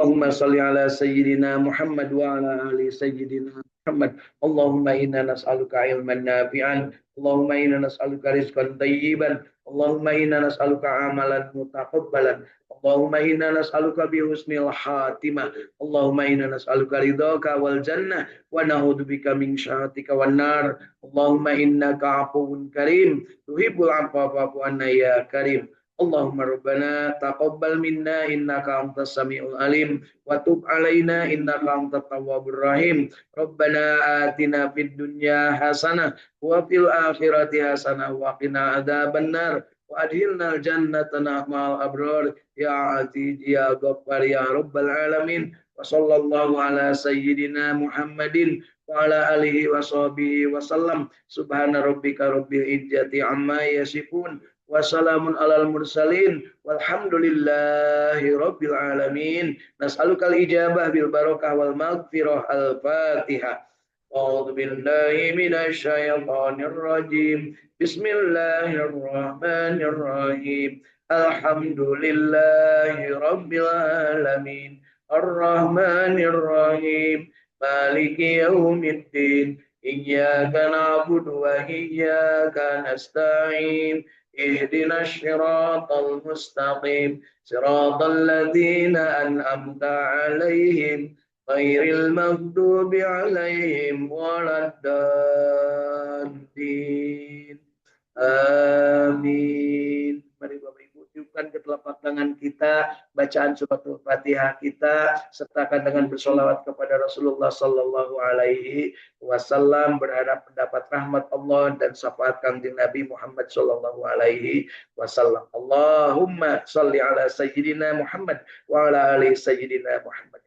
Allahumma salli ala sayyidina Muhammad wa ala ali sayyidina Muhammad. Allahumma inna nas'aluka ilman nafi'an. Allahumma inna nas'aluka rizqan thayyiban. Allahumma inna nas'aluka amalan mutaqabbalan. Allahumma inna nas'aluka bi husnil khatimah. Allahumma inna nas'aluka ridhaka wal jannah wa na'udzubika min syahhatika wan nar. Allahumma innaka afuwun karim tuhibbul afwa fa'fu anna ya karim. Allahumma rabbana taqabbal minna innaka antas samiul alim wa tub alaina innaka antat tawwabur rahim. Rabbana atina fid dunya hasanah wa fil akhirati hasanah wa qina adzabannar wa adkhilnal jannata ma'al abrar ya aziz ya ghaffar ya rabbal alamin. Wa sallallahu ala sayyidina Muhammadin wa ala alihi wa sahbihi wa sallam. Subhana rabbika rabbil izzati amma yasifun. Wassalamun alal mursalin walhamdulillahi rabbil alamin. Nas'alukal ijabah bil barakah wal maghfirah. Al-Fatihah. A'udzu billahi minasy syaithanir rajim. Bismillahirrahmanirrahim. Alhamdulillahi rabbil alamin. Ar-Rahmanir Rahim. Maliki yaumiddin. Iyyaka na'budu wa iyyaka nasta'in. اهدنا الصراط المستقيم صراط الذين أنعمت عليهم غير المغضوب عليهم ولا الضالين آمين. Mari Bapak Ibu tiupkan ke telapak tangan kita bacaan suratul Fatihah kita sertakan dengan bersolawat kepada Rasulullah Sallallahu Alaihi Wasallam berharap mendapat rahmat Allah dan syafaat Kanjeng Nabi Muhammad Sallallahu Alaihi Wasallam. Allahumma salli ala sayyidina Muhammad wa ala ali sayyidina Muhammad.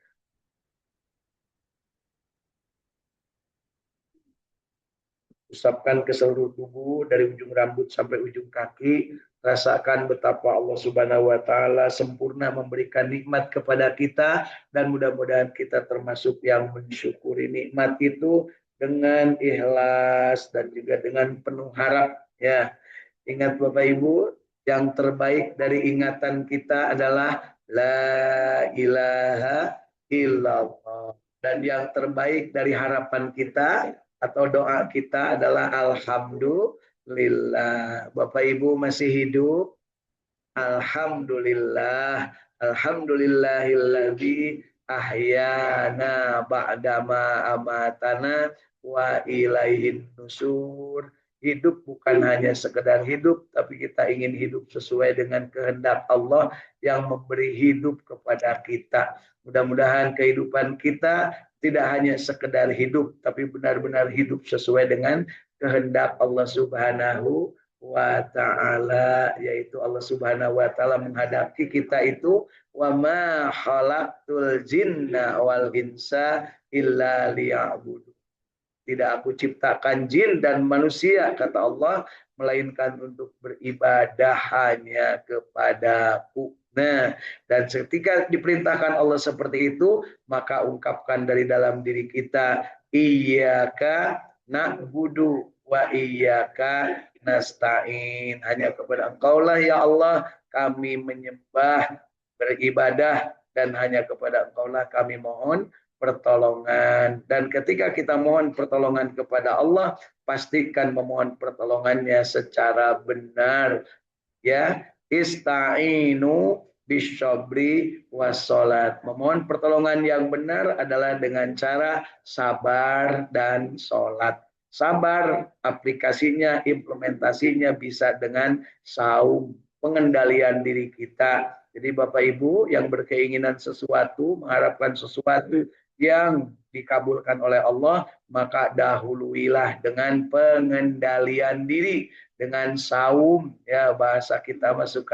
Usapkan ke seluruh tubuh dari ujung rambut sampai ujung kaki. Rasakan betapa Allah Subhanahu wa taala sempurna memberikan nikmat kepada kita dan mudah-mudahan kita termasuk yang mensyukuri nikmat itu dengan ikhlas dan juga dengan penuh harap ya. Ingat Bapak Ibu, yang terbaik dari ingatan kita adalah la ilaha illallah dan yang terbaik dari harapan kita atau doa kita adalah alhamdulillah. Bapak Ibu masih hidup? Alhamdulillah. Alhamdulillahilladzi ahyana ba'dama amatana wa ilaihin nusur. Hidup bukan hanya sekedar hidup, tapi kita ingin hidup sesuai dengan kehendak Allah yang memberi hidup kepada kita. Mudah-mudahan kehidupan kita tidak hanya sekedar hidup, tapi benar-benar hidup sesuai dengan kehendak Allah Subhanahu wa ta'ala, yaitu Allah Subhanahu wa ta'ala menghadapi kita itu wa ma khalaqtul jinna wal insa illa liya'budu. Tidak aku ciptakan jin dan manusia, kata Allah, melainkan untuk beribadah hanya kepadaku. Nah, dan ketika diperintahkan Allah seperti itu, maka ungkapkan dari dalam diri kita, iyyaka na'budu wa iyyaka nasta'in. Hanya kepada Engkaulah ya Allah kami menyembah, beribadah, dan hanya kepada Engkaulah kami mohon pertolongan. Dan ketika kita mohon pertolongan kepada Allah, pastikan memohon pertolongannya secara benar. Ya, ista'inu bisyabri wassalat. Memohon pertolongan yang benar adalah dengan cara sabar dan sholat. Sabar aplikasinya, implementasinya bisa dengan saum, pengendalian diri kita. Jadi Bapak Ibu yang berkeinginan sesuatu, mengharapkan sesuatu yang dikabulkan oleh Allah, maka dahuluilah dengan pengendalian diri, dengan saum, ya bahasa kita masuk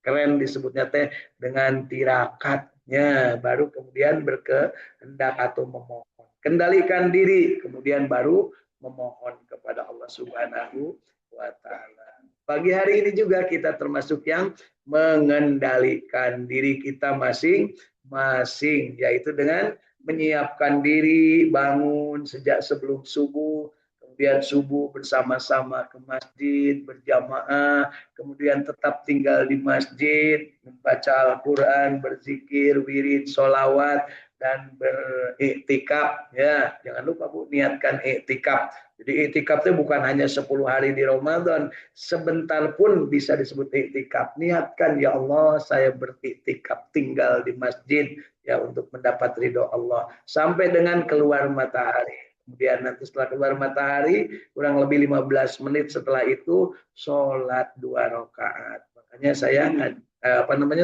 keren disebutnya teh, dengan tirakatnya, baru kemudian berkehendak atau memohon. Kendalikan diri, kemudian baru memohon kepada Allah Subhanahu wa ta'ala. Pagi hari ini juga kita termasuk yang mengendalikan diri kita masing-masing, yaitu dengan menyiapkan diri, bangun sejak sebelum subuh, kemudian subuh bersama-sama ke masjid, berjamaah, kemudian tetap tinggal di masjid, membaca Al-Quran, berzikir, wirid, sholawat, dan beriktikaf. Ya, jangan lupa Bu, niatkan iktikaf. Jadi iktikaf itu bukan hanya 10 hari di Ramadan, sebentar pun bisa disebut iktikaf. Niatkan, ya Allah, saya beriktikaf tinggal di masjid ya untuk mendapat ridho Allah sampai dengan keluar matahari. Kemudian nanti setelah keluar matahari kurang lebih 15 menit setelah itu sholat 2 rakaat. Makanya saya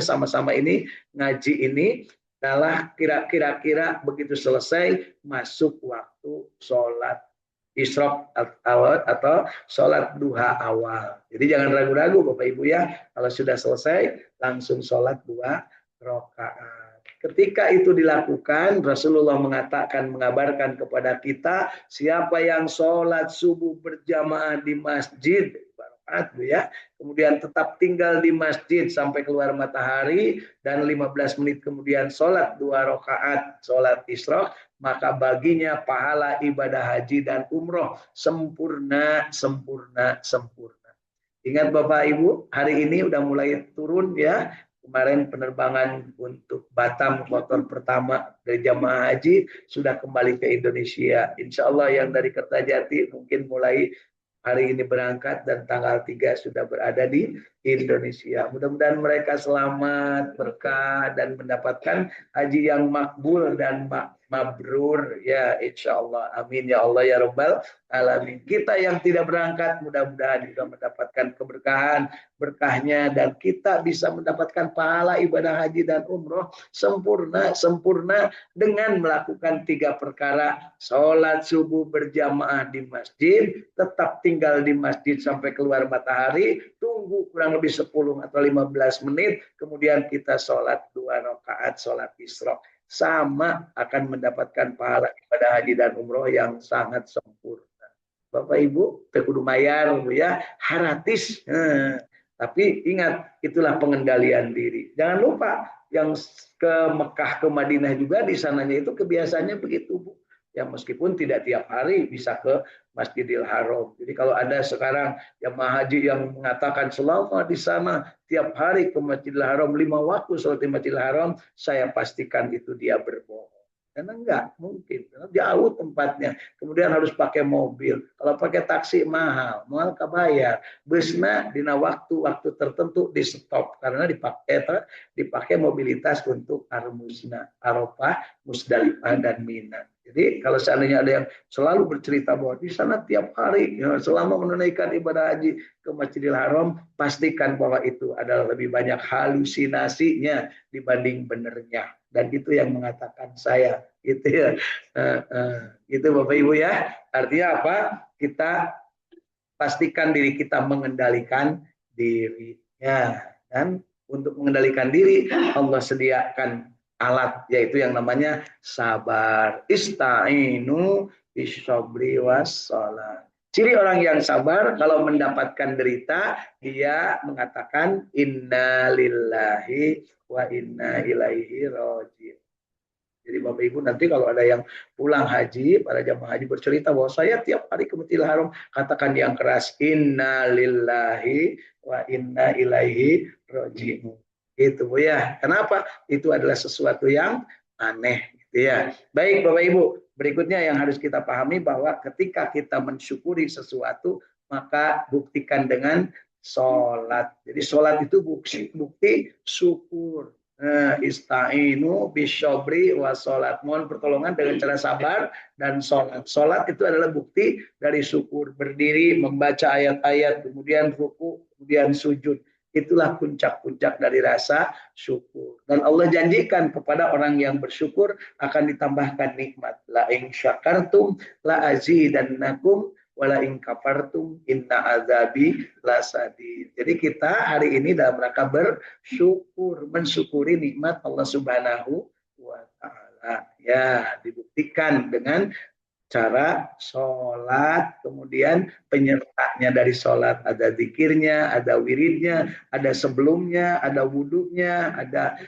sama-sama ini ngaji ini adalah kira-kira begitu selesai masuk waktu sholat isyraq awal atau sholat duha awal. Jadi jangan ragu-ragu Bapak Ibu ya, kalau sudah selesai langsung sholat 2 rakaat. Ketika itu dilakukan, Rasulullah mengabarkan kepada kita, siapa yang sholat subuh berjamaah di masjid, ya, kemudian tetap tinggal di masjid sampai keluar matahari, dan 15 menit kemudian sholat 2 rakaat, sholat isyraq, maka baginya pahala ibadah haji dan umroh sempurna, sempurna, sempurna. Ingat Bapak Ibu, hari ini udah mulai turun ya. Kemarin penerbangan untuk Batam kloter pertama dari jamaah haji sudah kembali ke Indonesia. Insya Allah yang dari Kertajati mungkin mulai hari ini berangkat dan tanggal 3 sudah berada di Indonesia. Mudah-mudahan mereka selamat, berkah, dan mendapatkan haji yang makbul dan mabrur. Ya, insya Allah. Amin. Ya Allah, ya Rabbal Alamin. Kita yang tidak berangkat, mudah-mudahan juga mendapatkan keberkahan, berkahnya, dan kita bisa mendapatkan pahala ibadah haji dan umroh sempurna dengan melakukan 3 perkara. Sholat subuh berjamaah di masjid, tetap tinggal di masjid sampai keluar matahari, tunggu kurang lebih 10 atau 15 menit, kemudian kita sholat 2 rakaat sholat isyraq. Sama akan mendapatkan pahala ibadah haji dan umroh yang sangat sempurna. Bapak Ibu, kudu mayar ya, haratis. Tapi ingat, itulah pengendalian diri. Jangan lupa yang ke Mekah, ke Madinah juga di sananya itu kebiasaannya begitu, Bu. Ya meskipun tidak tiap hari bisa ke Masjidil Haram. Jadi kalau ada sekarang jemaah haji yang mengatakan selama di sana tiap hari ke Masjidil Haram 5 waktu sholat di Masjidil Haram, saya pastikan itu dia berbohong. Karena enggak mungkin, karena jauh tempatnya. Kemudian harus pakai mobil. Kalau pakai taksi mahal kebayar. Busnya dina waktu tertentu di stop karena dipakai mobilitas untuk Armusna, Arafah, Musdalifah, dan Mina. Jadi kalau seandainya ada yang selalu bercerita bahwa di sana tiap hari ya, selama menunaikan ibadah haji ke Masjidil Haram, pastikan bahwa itu adalah lebih banyak halusinasinya dibanding benernya. Dan itu yang mengatakan saya, gitu ya. Itu Bapak Ibu ya. Artinya apa? Kita pastikan diri kita mengendalikan diri. Ya, dan untuk mengendalikan diri, Allah sediakan alat, yaitu yang namanya sabar. Ista'inu bisyabri wassalam. Ciri orang yang sabar kalau mendapatkan derita, dia mengatakan inna lillahi wa inna ilaihi raji'un. Jadi Bapak Ibu nanti kalau ada yang pulang haji, para jamaah haji bercerita bahwa saya tiap hari ke Masjidil Haram, katakan yang keras inna lillahi wa inna ilaihi raji'un. Itu Bu ya. Kenapa? Itu adalah sesuatu yang aneh gitu ya. Baik Bapak Ibu, berikutnya yang harus kita pahami bahwa ketika kita mensyukuri sesuatu, maka buktikan dengan sholat. Jadi sholat itu bukti syukur. Ista'inu bisyabri wa sholat. Mohon pertolongan dengan cara sabar dan sholat. Sholat itu adalah bukti dari syukur. Berdiri, membaca ayat-ayat, kemudian ruku, kemudian sujud. Itulah puncak-puncak dari rasa syukur. Dan Allah janjikan kepada orang yang bersyukur akan ditambahkan nikmat. La in syakartum la azidannakum wala in kafartum inna azabi lasadid. Jadi kita hari ini dalam rangka bersyukur, mensyukuri nikmat Allah Subhanahu wa taala. Ya, dibuktikan dengan cara sholat, kemudian penyertanya dari sholat ada zikirnya, ada wiridnya, ada sebelumnya, ada wudhunya, ada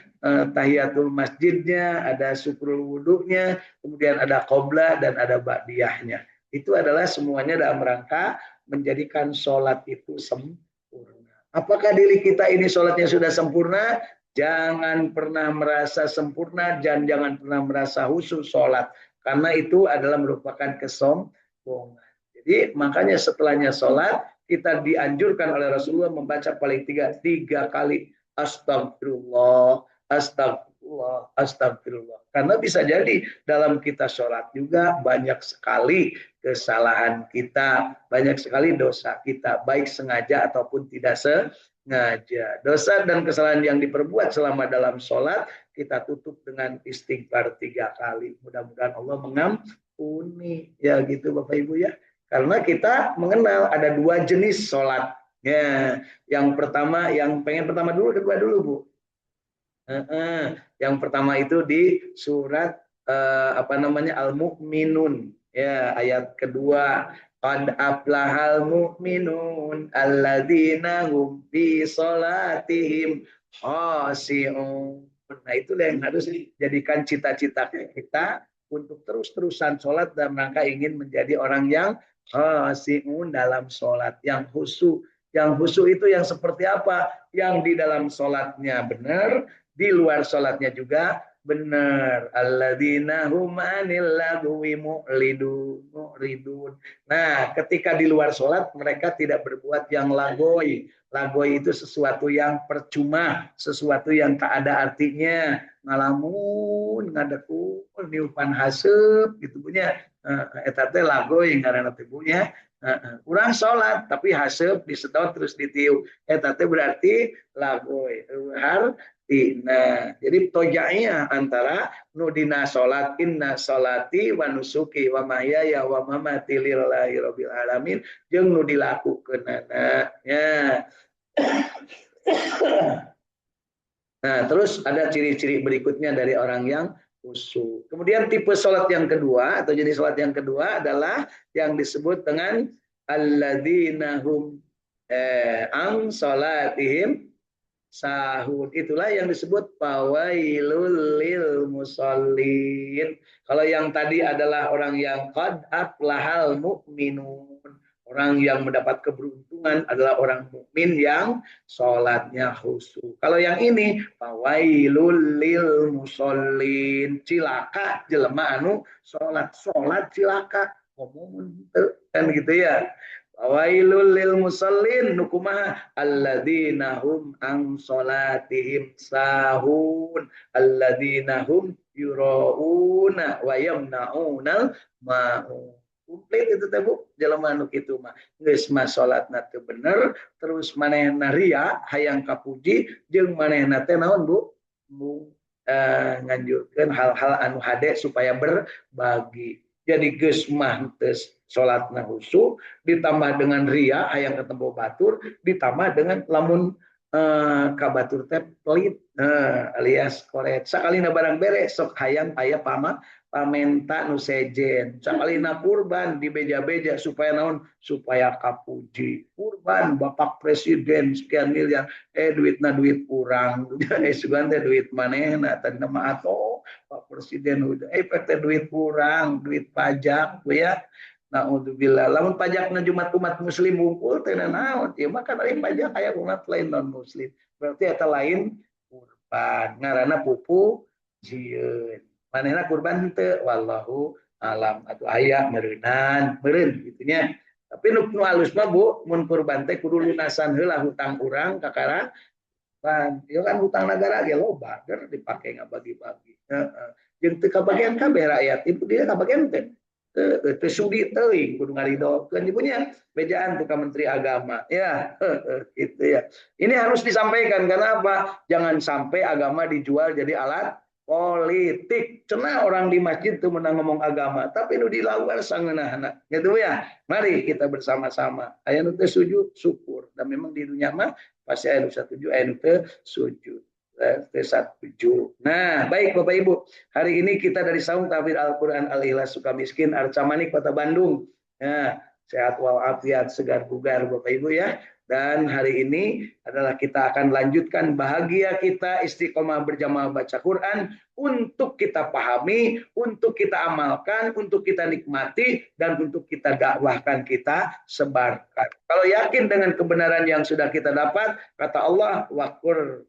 tahiyatul masjidnya, ada syukrul wudhunya, kemudian ada qobla dan ada ba'diyahnya. Itu adalah semuanya dalam rangka menjadikan sholat itu sempurna. Apakah diri kita ini sholatnya sudah sempurna? Jangan pernah merasa sempurna dan jangan pernah merasa khusyuk sholat. Karena itu adalah merupakan kesombongan. Jadi makanya setelahnya sholat, kita dianjurkan oleh Rasulullah membaca paling tiga kali astagfirullah, astagfirullah, astagfirullah. Karena bisa jadi dalam kita sholat juga banyak sekali kesalahan kita, banyak sekali dosa kita, baik sengaja ataupun tidak sengaja. Dosa dan kesalahan yang diperbuat selama dalam sholat, kita tutup dengan istighfar 3 kali. Mudah-mudahan Allah mengampuni. Ya gitu Bapak Ibu ya. Karena kita mengenal ada 2 jenis sholat. Ya, yang pertama, yang pengen pertama dulu, kedua dulu Bu. Yang pertama itu di surat Al-Mu'minun ya, ayat kedua, qad aflahal mu'minun alladzina hum fi sholatihim khashi'un. Nah, itulah yang harus dijadikan cita-cita kita untuk terus-terusan sholat dalam rangka ingin menjadi orang yang khashi'un dalam sholat, yang khusyuk. Yang khusyuk itu yang seperti apa? Yang di dalam sholatnya benar, di luar sholatnya juga benar. Alladzina hum 'anil lagwi mu'ridun. Nah, ketika di luar sholat mereka tidak berbuat yang lagoi. Lagoi itu sesuatu yang percuma, sesuatu yang tak ada artinya. Ngalamun, ngadekun, niupan haseup gitu punya. Eta teh lagoi ngaranna teh punya. Kurang sholat tapi haseup disedot terus ditiup. Eta teh berarti lagoi. Nah, jadi tojanya antara nudina sholat inna sholati wa nusuki wa mahyaya wa mamati lillahi rabbil alamin jeung nu dilakukeunana ya. Nah, terus ada ciri-ciri berikutnya dari orang yang khusyuk. Kemudian tipe sholat yang kedua atau jenis sholat yang kedua adalah yang disebut dengan alladzina hum an sholatihim sahun. Itulah yang disebut fawailul lil musallin. Kalau yang tadi adalah orang yang qad aflahal mu'minun. Orang yang mendapat keberuntungan adalah orang mukmin yang sholatnya khusyuk. Kalau yang ini fawailul lil musallin. Cilaka jelema anu sholat cilaka. Ngomong kan gitu ya. Wailul lil musallin nukumaha alladzina hum an salatihim sahun alladzina hum yurauna wa yamnauna ma'un. Komplit itu teh Bu, jelema anu kitu mah geus mah salatna teu bener, terus manehna ria hayang kapuji jeung manehna teh naon Bu? Nganjurkeun hal-hal anu hade supaya berbagi. Jadi geus mah teu salatna khusyuk ditambah dengan ria hayang ketemu batur ditambah dengan lamun ka batur teh pelit alias koret sakalina barang beres sok hayang aya pamenta nu sejen sakalina kurban dibeja-beja supaya naon supaya kapuji kurban bapak presiden sekian miliar duitna duit kurang sugan teh duit manehna teh mah atuh pak presiden udah PT duit kurang duit pajak ya. Naudzubillah. Lamun pajakna Jumat umat muslim ngumpul teh naon? Ieu mah kan ari pajak aya umat lain non muslim. Berarti eta lain kurban. Ngaranna pupu jieun. Manehna kurban teu? Wallahu alam. Atuh aya meureunan, meureun kitu nya. Tapi nu alus mah Bu, mun kurban teh kudu lunasan heula hutang urang kakara. Ieu kan hutang negara ge loba, ger dipake ngabagi-bagi. Heeh. Jeung teu kabagian kabeh rakyat, ibu dia kabagian teh. Sudi teuing kudu ngaridokeun punya bejaan tuh ke Menteri Agama ya gitu ya. Ini harus disampaikan karena apa? Jangan sampai agama dijual jadi alat politik. Cenah orang di masjid tuh menang ngomong agama, tapi nu di luar sangeunahna. Gitu ya. Mari kita bersama-sama. Aya nu teu sujud syukur. Dan memang di dunia mah pasti aya nu satuju, aya nu teu sujud. T17. Nah, baik Bapak Ibu. Hari ini kita dari Saung Tahfidz Al-Quran Al-Ikhlas Sukamiskin, Arca Manik, Kota Bandung. Ya, sehat walafiat, segar bugar Bapak Ibu ya. Dan hari ini adalah kita akan lanjutkan bahagia kita istiqomah berjamaah baca Quran untuk kita pahami, untuk kita amalkan, untuk kita nikmati, dan untuk kita dakwahkan, kita sebarkan. Kalau yakin dengan kebenaran yang sudah kita dapat, kata Allah, waqur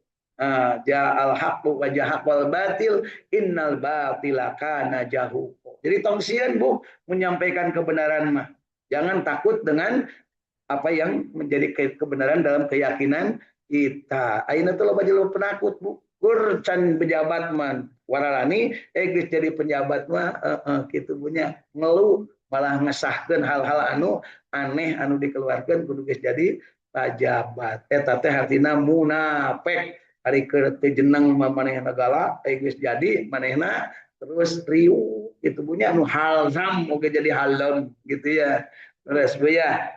ja'al haqqu wa jahaqal batil innal batila kana jahuqa. Jadi tongsian Bu menyampaikan kebenaran mah. Jangan takut dengan apa yang menjadi kebenaran dalam keyakinan kita. Aina tuh lo baju penakut Bu. Kurcan pejabat man waralani geus jadi penjabat mah gitu punya ngeluh malah ngesahkeun hal-hal anu aneh anu dikeluarkan kudu geus jadi pejabat. Eta teh artina munafik. Hari keur teu jeneng manehna galak geus jadi manehna terus riuh itu punya anu halzam oge jadi halon gitu ya. Terus Bu ya.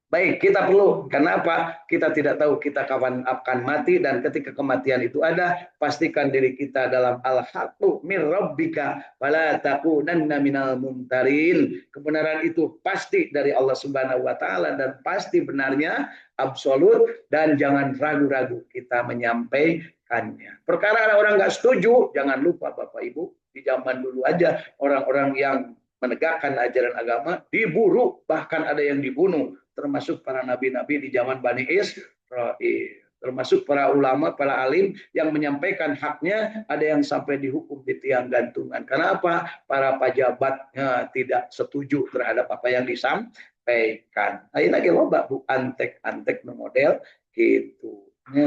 Baik, kita perlu. Karena apa? Kita tidak tahu kita kapan akan mati, dan ketika kematian itu ada, pastikan diri kita dalam al-haqqu min rabbika fala takunanna minal mumtarin. Kebenaran itu pasti dari Allah Subhanahu wa taala dan pasti benarnya absolut, dan jangan ragu-ragu kita menyampaikannya. Perkara ada orang nggak setuju, jangan lupa Bapak Ibu, di zaman dulu aja orang-orang yang menegakkan ajaran agama diburu, bahkan ada yang dibunuh, termasuk para nabi-nabi di zaman Bani Israil, termasuk para ulama, para alim yang menyampaikan haknya, ada yang sampai dihukum di tiang gantungan. Karena apa? Para pejabatnya tidak setuju terhadap apa yang disampaikan. Ayeuna ge loba Bu antek-antek model gitu.